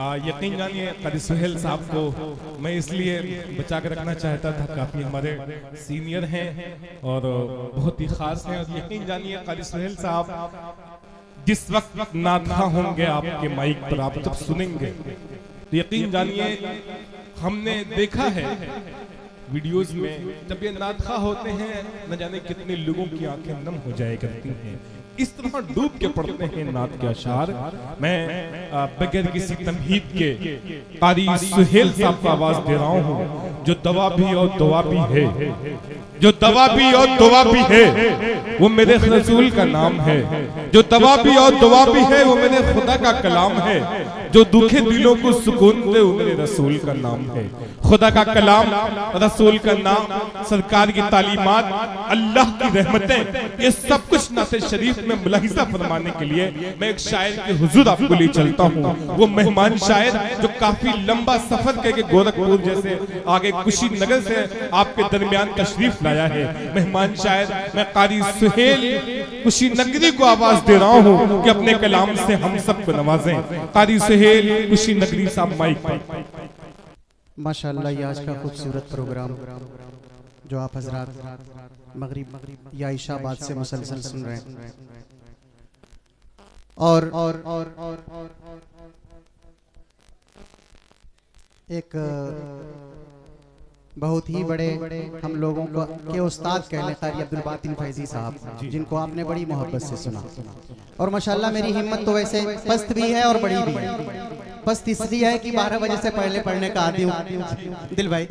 यकीन जानिए क़ादी सुहेल साहब को मैं इसलिए बचा कर रखना चाहता था, काफ़ी हमारे सीनियर हैं और बहुत ही ख़ास हैं। और यकीन जानिए क़ादी सुहेल साहब जिस वक्त नादखा होंगे आपके माइक पर, आप जब सुनेंगे तो यकीन जानिए हमने देखा है वीडियोस में, जब ये नादखा होते हैं न जाने कितने लोगों की आंखें नम हो जाया करती हैं, इस तरह डूब के पढ़ते हैं नात के अशार। मैं बगैर किसी तमहीद के क़ादी सुहेल साहब को आवाज दे रहा हूँ, जो दवा भी और दुआ भी है, जो दवा भी और दुआ भी है वो मेरे रसूल का नाम है, जो दवा भी और दुआ भी है वो मेरे खुदा का कलाम है, जो दुखे दिलों को सुकून दे वो मेरे रसूल का नाम है। खुदा का कलाम, रसूल का नाम, सरकार की तालीमात, अल्लाह की रहमतें, ये सब कुछ नाते शरीफ में मुलाहिजा फरमाने के लिए मैं एक शायर के हुजूर आपको ले चलता हूँ। वो मेहमान शायर जो काफी लंबा सफर करके गोरखपुर जैसे आगे कुशीनगर से आपके दरमियान तशरीफ लाया है। मेहमान शायर मैं क़ादी सुहेल कुशीनगरी को आवाज दे रहा हूँ कि अपने कलाम से हम सबको नवाजें। क़ादी सुहेल कुशीनगरी साहब माइक पर। माशाअल्लाह, ये आज का खूबसूरत प्रोग्राम जो आप हजरात मगरिब या इशाबाद से मुसलसल सुन रहे हैं और एक बहुत ही बड़े हम लोगों को के उस्ताद कहने क़ारी अब्दुल बातिन फैजी साहब, जिनको आपने बड़ी मोहब्बत से सुना। और माशाअल्लाह मेरी हिम्मत तो वैसे पस्त भी है और बड़ी भी है। पस्त इसलिए है कि 12 बजे से पहले पढ़ने का आदी हूँ दिल भाई।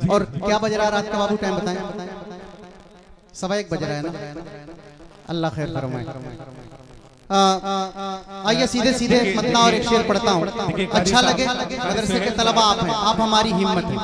और क्या बज रहा रात का बाबू, टाइम बताएं? 1:15 बज रहा है ना। अल्लाह खैर फरमाए। आइए सीधे सीधे मतला और एक शेर पढ़ता हूँ। अच्छा लगे मदरसे के तलबा आप हैं, आप हमारी हिम्मत है,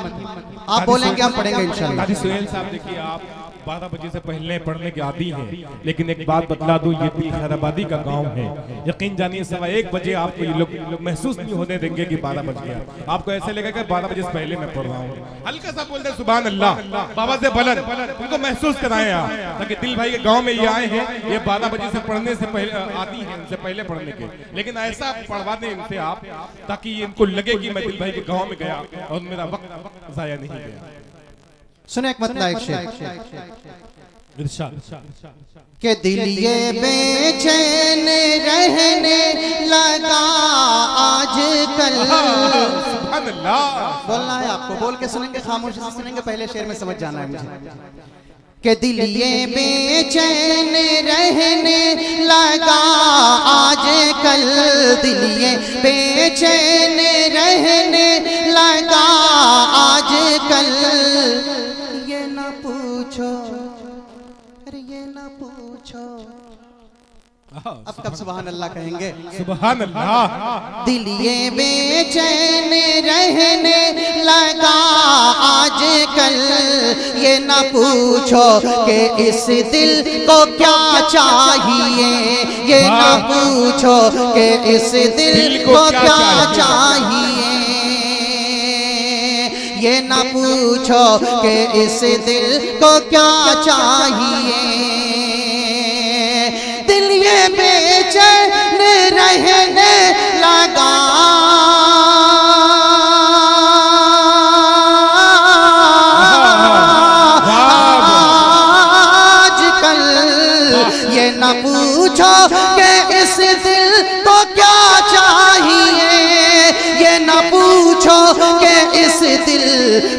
आप बोलेंगे हम पढ़ेंगे इंशाअल्लाह। क़ादी सुहेल साहब देखिए, आप 12 बजे से पहले पढ़ने के आदी हैं, लेकिन एक बात बतला दूं, ये दिल खैराबादी का गांव है। यकीन जानिए 1:15 बजे आपको ये लोग महसूस नहीं होने देंगे कि 12 बज गया। आपको ऐसे लगेगा 12 बजे से पहले मैं पढ़ रहा हूँ। हल्का सा बोलते सुभान अल्लाह, बाबा से बुलंद, उनको महसूस कराएं आप, ताकि दिल भाई के गाँव में ये आए हैं, ये 12 बजे से पढ़ने से पहले आती है, उनसे पहले पढ़ने के, लेकिन ऐसा पढ़वा दें इनसे आप ताकि इनको लगे कि मैं दिल भाई के गाँव में गया और मेरा वक्त जाया नहीं गया। सुने एक मतला एक शेर के दिल ये बेचैन रहने लगा आजकल। बोलना है आपको, बोल के सुनेंगे, खामोशी से सुनेंगे, पहले शेर में समझ जाना है मुझे। के दिल ये बेचैन रहने लगा आजकल, दिल ये बेचैन रहने लगा आजकल। ये ना पूछो, अरे ये ना पूछो, अब कब सुभान अल्लाह कहेंगे? सुभान अल्लाह। दिल ये बेचैन रहने लगा आजकल, ये ना पूछो कि इस दिल को क्या चाहिए, ये ना पूछो कि इस दिल को क्या चाहिए, ये ना पूछो कि इस दिल को क्या चाहिए। दिल ये बेचैन रहने लगा आजकल, ये ना पूछो कि इस दिल को क्या चाहिए, ये ना पूछो कि इस दिल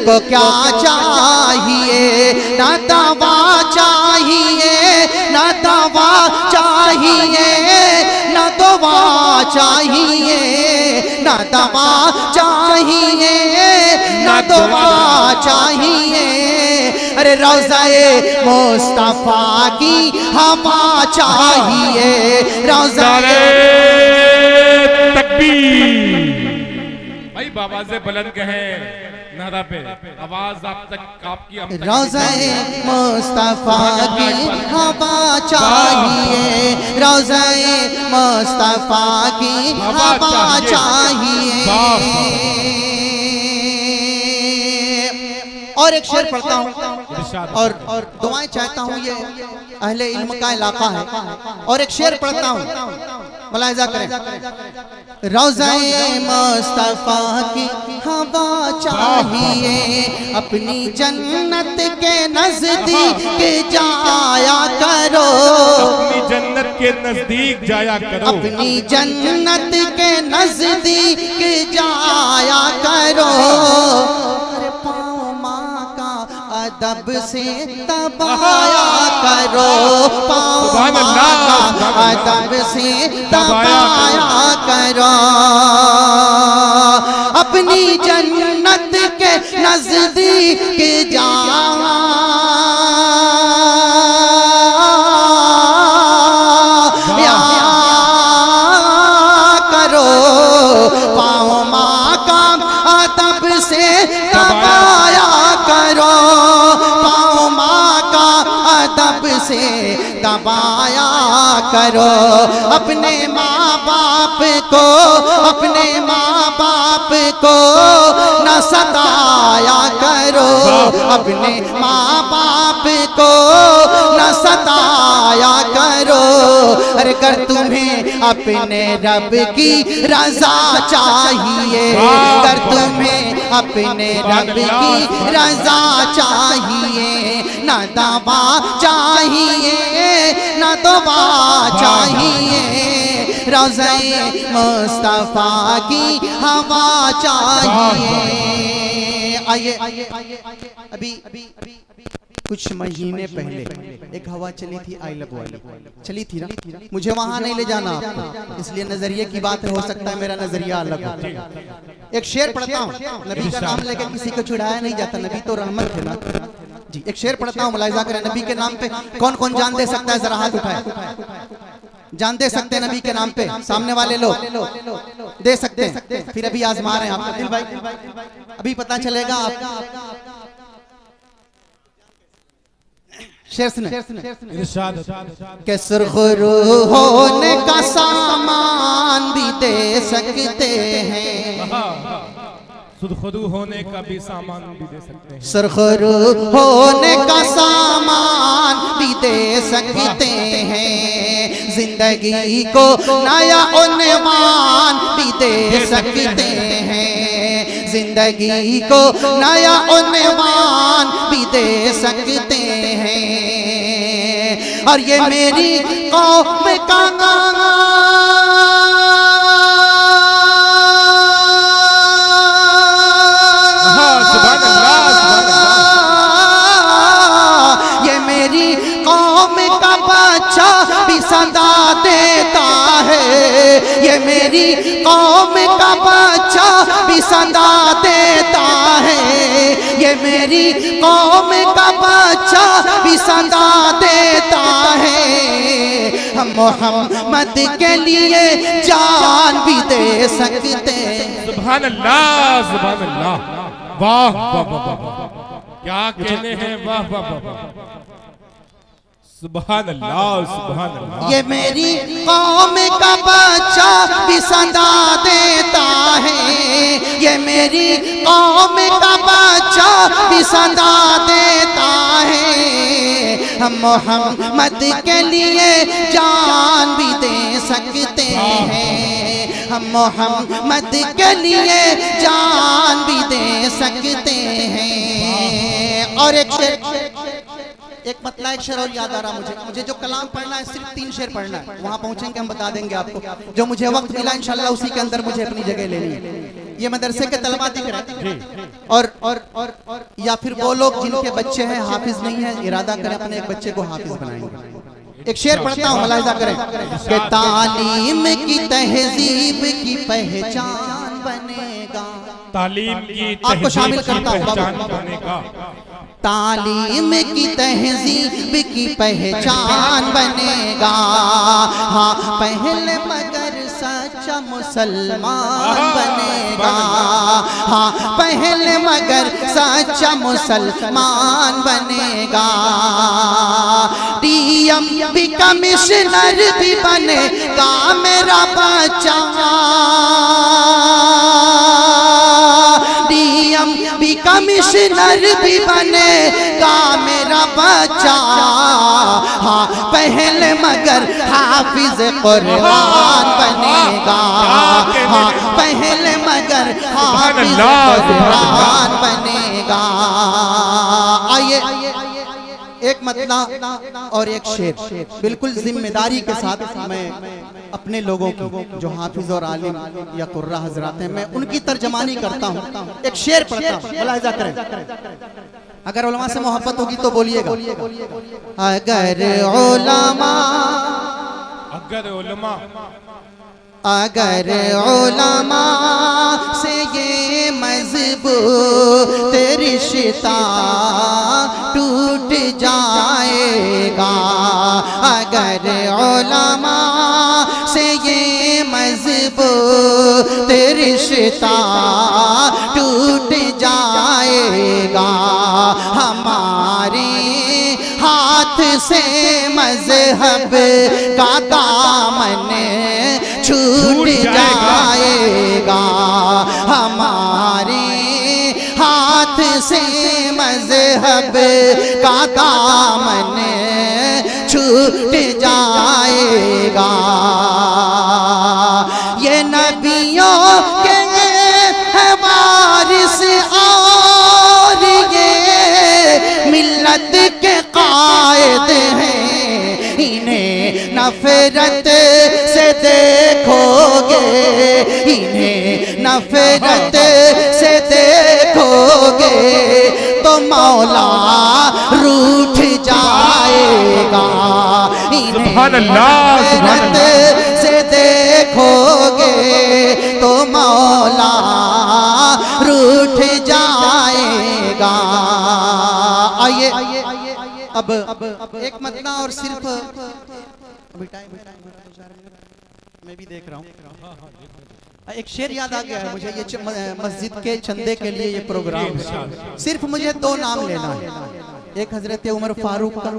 को क्या चाहिए। ना दवा चाहिए, ना दवा चाहिए, ना दवा चाहिए, ना दवा चाहिए, ना दवा चाहिए। अरे रोज़ाए मुस्तफा की हवा चाहिए, रोज़ाए तकबीर। भाई बाबा से बुलंद कहें नारा पे, आवाज आप तक आपकी हम तक। रोज़ाए मुस्तफा की हवा चाहिए, रोज़ाए मुस्तफा की हवा चाहिए। और और एक शेर पढ़ता हूँ इरशाद। और दुआएं चाहता हूँ, ये अहले इल्म का इलाका है। और एक शेर पढ़ता हूँ, मुलाहिजा करें। रोज़े मुस्तफा की हवा चाहिए, अपनी जन्नत के नजदीक जाया करो, अपनी जन्नत के नजदीक जाया करो, अपनी जन्नत के नजदीक जाया करो। अरे पाँव माँ का अदब से दबाया करो, पाँव माँ का अदब से दबाया करो, अपनी जन्नत के नजदीक जाया करो, पाँव माँ का अदब से दबाया करो, पाँव माँ का अदब से दबाया करो। अपने माँ बाप को, अपने माँ बाप को न सताया करो, अपने माँ बाप को न सताया करो। अरे कर तुम्हें अपने रब की रजा चाहिए, कर तुम्हें अपने रब की रजा चाहिए, ना दवा चाहिए ना दुआ चाहिए, रोज़े मुस्तफा की हवा चाहिए। आइए अभी कुछ महीने पहले एक हवा चली थी, आई लव वाली चली थी ना, मुझे वहां नहीं ले जाना आपको, इसलिए नजरिए की बात है, हो सकता है मेरा नजरिया अलग हो। एक शेर पढ़ता हूँ, नबी का नाम लेकर किसी को छुड़ाया नहीं जाता, नबी तो रहमत है ना जी। एक शेर पढ़ता हूँ, मुलाहिजा करें। नबी के नाम पे कौन कौन जान दे सकता है, जरा हाथ उठाए। जान दे सकते हैं नबी के नाम पे? सामने वाले लोग दे सकते हैं, फिर अभी आजमा रहे हैं आपका दिल भाई, अभी पता चलेगा आप। शेर सुने। इरशाद। के सुरखरू होने का सामान भी दे सकते हैं, सुरखरू होने का भी सामान भी दे सकते हैं, सुरखरू होने का सामान भी दे सकते हैं, जिंदगी को नया उन्वान भी दे सकते हैं, जिंदगी को नया उन्वान भी दे सकते हैं। और ये मेरी कौम का सदा देता है, ये मेरी कौम का बच्चा भी सदा देता है, ये मेरी कौम का बच्चा भी सदा देता है। हम मोहम्मद के लिए जान भी दे सकते हैं। सुभान अल्लाह, सुभान अल्लाह, वाह वाह वाह, क्या कहने हैं, वाह वाह वाह, सुभान अल्लाह, सुभान अल्लाह। ये मेरी कौम का बच्चा भी सदा देता है, ये मेरी कौम का बच्चा भी सदा देता है। हम मोहम्मद के लिए जान भी दे सकते हैं, हम मोहम्मद के लिए जान भी दे सकते हैं। और एक मतला एक शेर और याद आ रहा मुझे जो कलाम पढ़ना है, सिर्फ 3 शेर पढ़ना है, वहां पहुंचेंगे हम बता देंगे आपको, जो मुझे वक्त मिला इंशाल्लाह उसी के अंदर मुझे अपनी जगह लेनी है। ये मदरसे के तलबा दिख रहे हैं, और या फिर वो लोग जिनके बच्चे हैं हाफिज नहीं है, इरादा करें अपने एक बच्चे को हाफिज बनाएंगे। एक शेर पढ़ता हूँ, मुलाहिजा करें कि तालीम की तहजीब की पहचान बनेगा, तालीम की आपको शामिल करता हूँ, पहचान बनेगा, तालीम की तहजीब की पहचान बनेगा। हाँ पहले मगर सच्चा मुसलमान बनेगा, हाँ पहले मगर सच्चा मुसलमान बनेगा। डीएम भी कमिश्नर भी बनेगा मेरा बच्चा, डीएम भी कमिश्नर भी बनेगा मेरा बच्चा, हाँ पहले मगर हाफिज कुरान बनेगा, हाँ पहले मगर हाफिज कुरान बनेगा। आइए एक मतला और एक शेर बिल्कुल जिम्मेदारी के साथ मैं अपने लोगों की जो हाफिज और आलिम या कुर्रा हजरात हैं मैं उनकी तर्जमानी करता हूँ। एक शेर पढ़ता हूँ, मुलाहिजा करें। अगर उलमा से मोहब्बत होगी तो बोलिएगा। अगर उलमा से ये मजबूत रिश्ता टूट जाएगा, अगर उलमा से ये मजबूत रिश्ता टूट जाएगा, हमारे हाथ से मजहब का दामन छूट जाएगा, हमारे हाथ से मजहब का दामन छूट जाएगा। ये नबियों के वारिस और ये मिल्लत के कायद हैं, इन्हें नफरत से देखोगे, इन्हें नफरत से देखोगे तो मौला रूठ जाएगा, इन्हें नफरत से देखोगे तो मौला रूठ जाएगा। आइए अब एक मतला और सिर्फ अभी टाइम मैं भी देख रहा हूँ। एक शेर याद आ गया है मुझे, ये मस्जिद के चंदे के लिए ये प्रोग्राम है। सिर्फ मुझे दो नाम लेना है, एक हजरत उमर फारूक का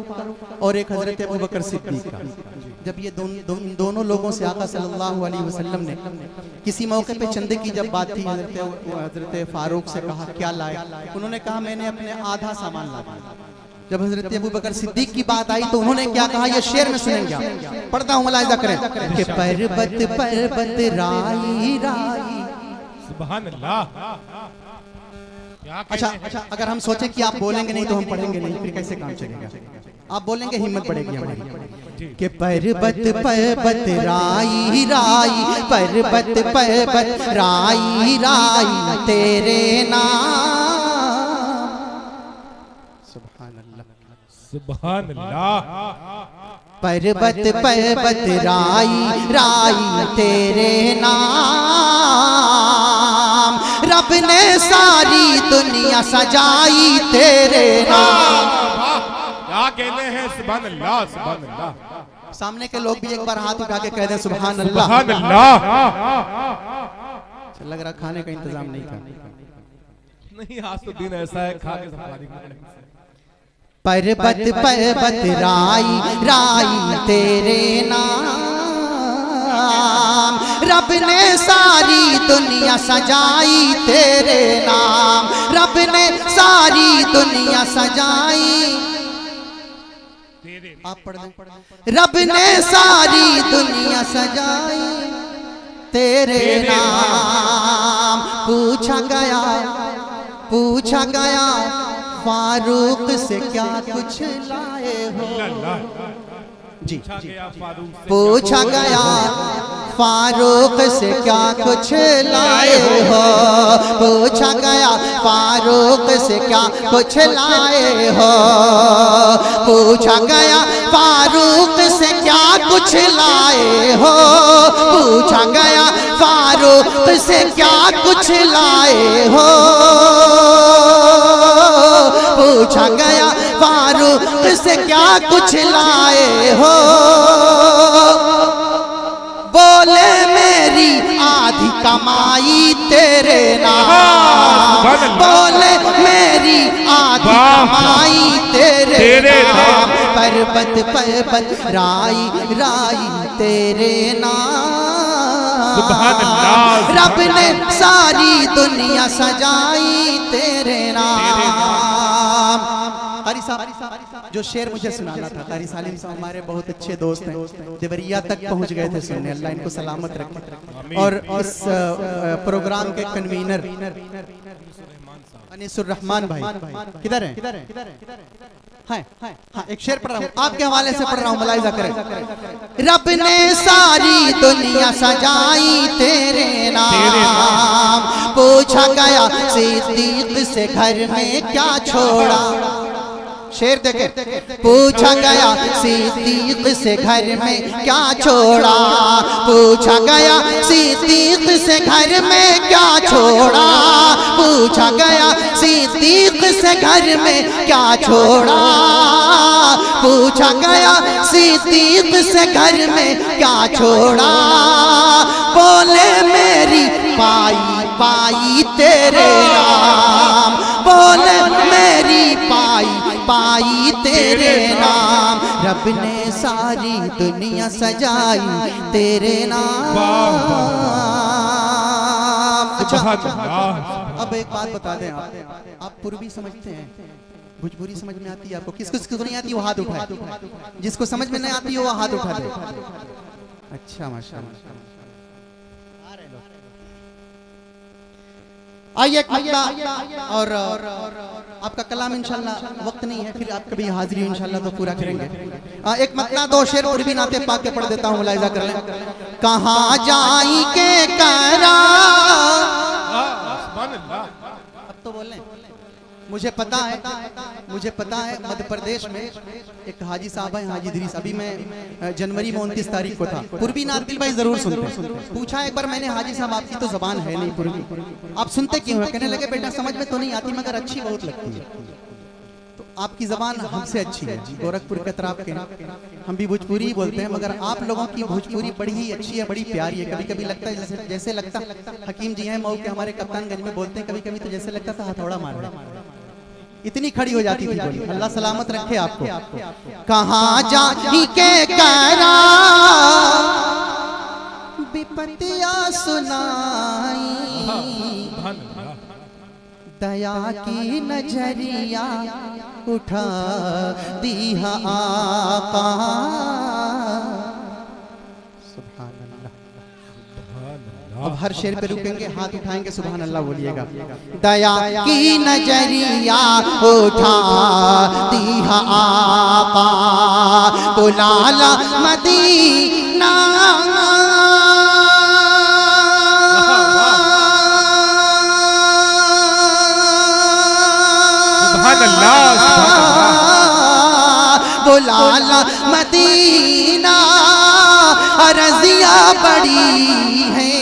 और एक हजरत अबू बकर सिद्दीक का। जब ये दोनों लोगों से आका सल्लल्लाहु अलैहि वसल्लम ने किसी मौके पे चंदे की जब बात थी, हजरत फारूक से कहा क्या लाए, उन्होंने कहा मैंने अपने आधा सामान ला दिया। जब हजरत अबू बकर सिद्दीक की बात आई तो उन्होंने क्या कहा, ये शेर में सुनेंगे आप, पढ़ता हूँ मुलाहिजा करें कि पर्वत पर्वत राई राई। सुभान अल्लाह। अच्छा, अगर हम सोचे कि आप बोलेंगे नहीं तो हम पढ़ेंगे नहीं, फिर कैसे काम चलेगा? आप बोलेंगे हिम्मत बढ़ेगी हमारी। कि पर्वत पर्वत राई राई, पर्वत पर्वत राई राई तेरे नाम। सुभान अल्लाह। पर्वत पर्वत राई राई तेरे नाम, रब ने सारी दुनिया सजाई तेरे नाम। क्या कहते हैं? सुभान अल्लाह, सुभान अल्लाह। सामने के लोग भी एक बार हाथ उठा के कह दें सुभान अल्लाह। सुभान अल्लाह। लग रहा खाने का इंतजाम नहीं था। नहीं, आज तो दिन ऐसा है खा के सफारी। पर्वत पर्वत राई राई तेरे नाम, रब ने सारी दुनिया सजाई तेरे नाम, रब ने सारी दुनिया सजाई। आप पढ़ दें। रब ने सारी दुनिया सजाई तेरे नाम। पूछा गया फारूक से क्या कुछ लाए हो जी। पूछा गया फारूक से क्या कुछ लाए हो, पूछा गया फारूक से क्या कुछ लाए हो, पूछा गया फारूक से क्या कुछ लाए हो, पूछा गया फारूक से क्या कुछ लाए हो, पूछा गया फारूक से क्या कुछ लाए हो। बोले मेरी आधी कमाई तेरे नाम, बोले मेरी आधी कमाई तेरे नाम। पर्वत पर्वत राई राई तेरे नाम, रब ने सारी दुनिया सजाई तेरे नाम। कारी साहब जो शेर मुझे सुनाना था, कारी सालिम साहब हमारे बहुत अच्छे दोस्त हैं, देवरिया तक पहुंच गए थे सुनने, अल्लाह इनको सलामत रखे। और इस प्रोग्राम के कन्वीनर अनीसुर रहमान भाई किधर है? हाँ, एक शेर पढ़ रहा हूँ, आपके हवाले से पढ़ रहा हूँ, मुलाहिजा करें। रब ने सारी दुनिया सजाई तेरे नाम, पूछा गया सिद्दीक से घर में क्या छोड़ा। शेर देखे, पूछा गया सिद्दीक से घर में क्या छोड़ा, पूछा गया सिद्दीक से घर में क्या छोड़ा, पूछा गया सिद्दीक से घर में क्या छोड़ा, पूछा गया सिद्दीक से घर में क्या छोड़ा। बोले मेरी पाई पाई तेरे नाम, बोले मेरी पाई तेरे नाम, रब ने सारी दुनिया सजाई तेरे नाम। अच्छा, अब एक बात बता दें, आप पूर्वी समझते हैं, भोजपुरी समझ में आती है आपको? किसको नहीं आती वो हाथ उठाए, जिसको समझ में नहीं आती वो हाथ उठा दे। अच्छा, माशाअल्लाह। आइए और आपका कलाम इंशाल्लाह, वक्त नहीं है, फिर आप कभी हाजिरी इंशाल्लाह तो पूरा करेंगे। एक मतला दो शेर और भी नाते पाक के पढ़ देता हूँ, मुलाहिजा कर लें। कहाँ जाई के करा, अब तो बोलें, मुझे पता है मध्य प्रदेश में एक हाजी साहब है, हाजी इदरीस, अभी मैं जनवरी में 29 तारीख को था। पूर्वी नात दिल भाई जरूर सुनते। पूछा एक बार मैंने, हाजी साहब आपकी तो जबान है नहीं पूर्वी, आप सुनते क्यों है? कहने लगे बेटा समझ में तो नहीं आती मगर अच्छी बहुत लगती है। तो आपकी जबान हमसे अच्छी है, गोरखपुर के तरफ के हम भी भोजपुरी ही बोलते हैं, मगर आप लोगों की भोजपुरी बड़ी ही अच्छी है, बड़ी प्यारी है। कभी कभी लगता है जैसे लगता हकीम जी हैं मऊ के हमारे कप्तानगंज में बोलते हैं, कभी कभी तो जैसे लगता था हथौड़ा मार रहे, इतनी खड़ी हो जाती थी बोली। अल्लाह सलामत रखे आपको। कहाँ जाई के करा विपत्तियां सुनाई, दया की नजरिया उठा दी आका। अब हर शेर पे रुकेंगे, हाथ उठाएंगे, सुभान अल्लाह बोलिएगा। दया की नजरिया उठा दी आका, बुलाला मदीना, बुलाला मदीना, अर्जिया बड़ी है,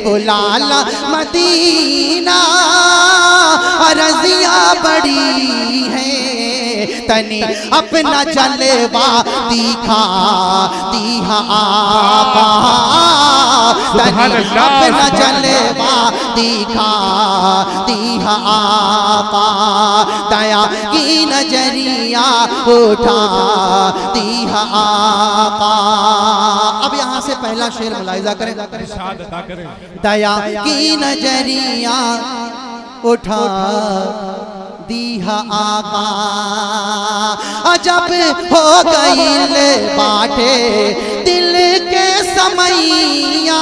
बुलाला मदीना, अर्जिया बड़ी है, तनी अपना जलवा दिखा दिया आका, तनी अपना जलवा दिखा दिया आका, दया की नजरिया उठा दिया आका। अब यहाँ से पहला शेर मुलाहिजा करें, दया की नजरिया उठा दिया आका, अजब हो गईल बाटे दिल के समैया,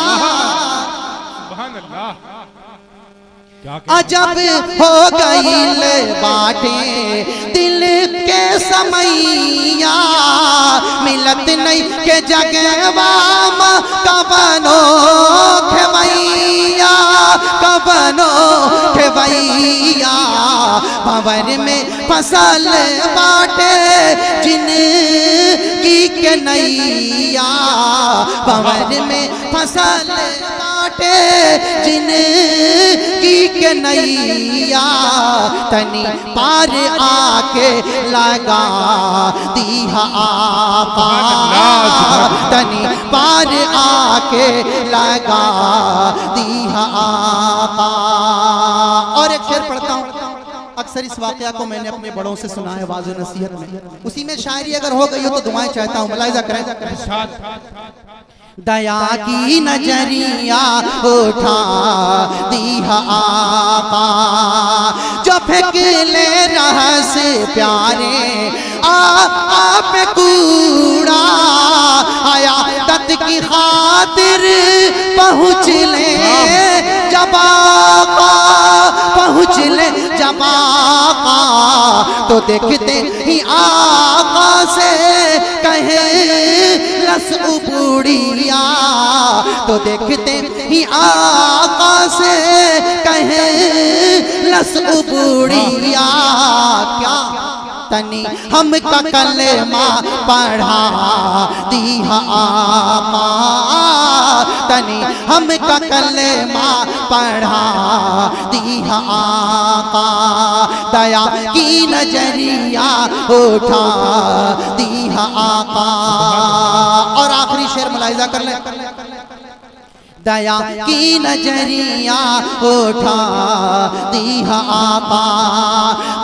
अजब हो गईल बाटे दिल के समैया, मिलत नहीं के जगवा कबनो खेवैया, कबनो खेवैया, भंवर में फसल बाटे जिंदगी के नैया, भंवर में फसल बाटे जिंदगी के नैया, तनी पार आके लगा दिया आका, तनी पार आके लगा दिया आका। और एक शेर पढ़ता हूँ, अक्सर इस वाकया को मैंने अपने बड़ों से सुना है वाज़ नसीहत में, उसी में शायरी अगर हो गई हो तो दुआएं चाहता हूँ, मुलाहिजा करें। दया की नजरिया उठा दी आका, जो फेंक ले रहस प्यारे आप कूड़ा, आया तत की खातिर पहुँच ले जब आका, पहुँच ले जब आका, तो देखते ही आका से कहे लस उबूड़िया, तो देखते ही आका से कहे लस उबूड़िया। क्या तनी हम का कलमा पढ़ा दी आका, तनी हम का कलमा पढ़ा दी आका, दया की नजरिया उठा दी आका। और आखिरी शेर मुलाहिजा कर ले, दया की नजरिया उठा दी आका,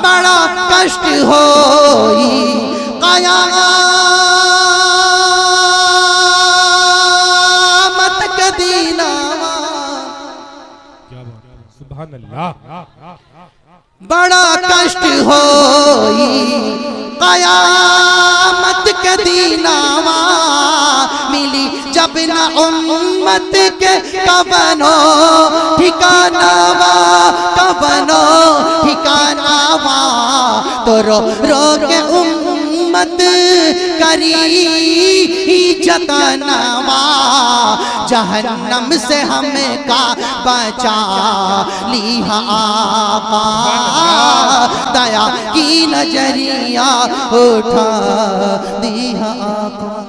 बड़ा कष्ट होई कयामत के दीना, सुभान अल्लाह, बड़ा कष्ट होई कयामत के दीनावा, मिली जब न उम्मत के कबनो ठिकानावा, कबनो ठिकानावा, तो रो रो के उम्मत करी जतनावा, जहन्नम से हमें का बचा ली आका, दया की नजरिया उठा दी आका।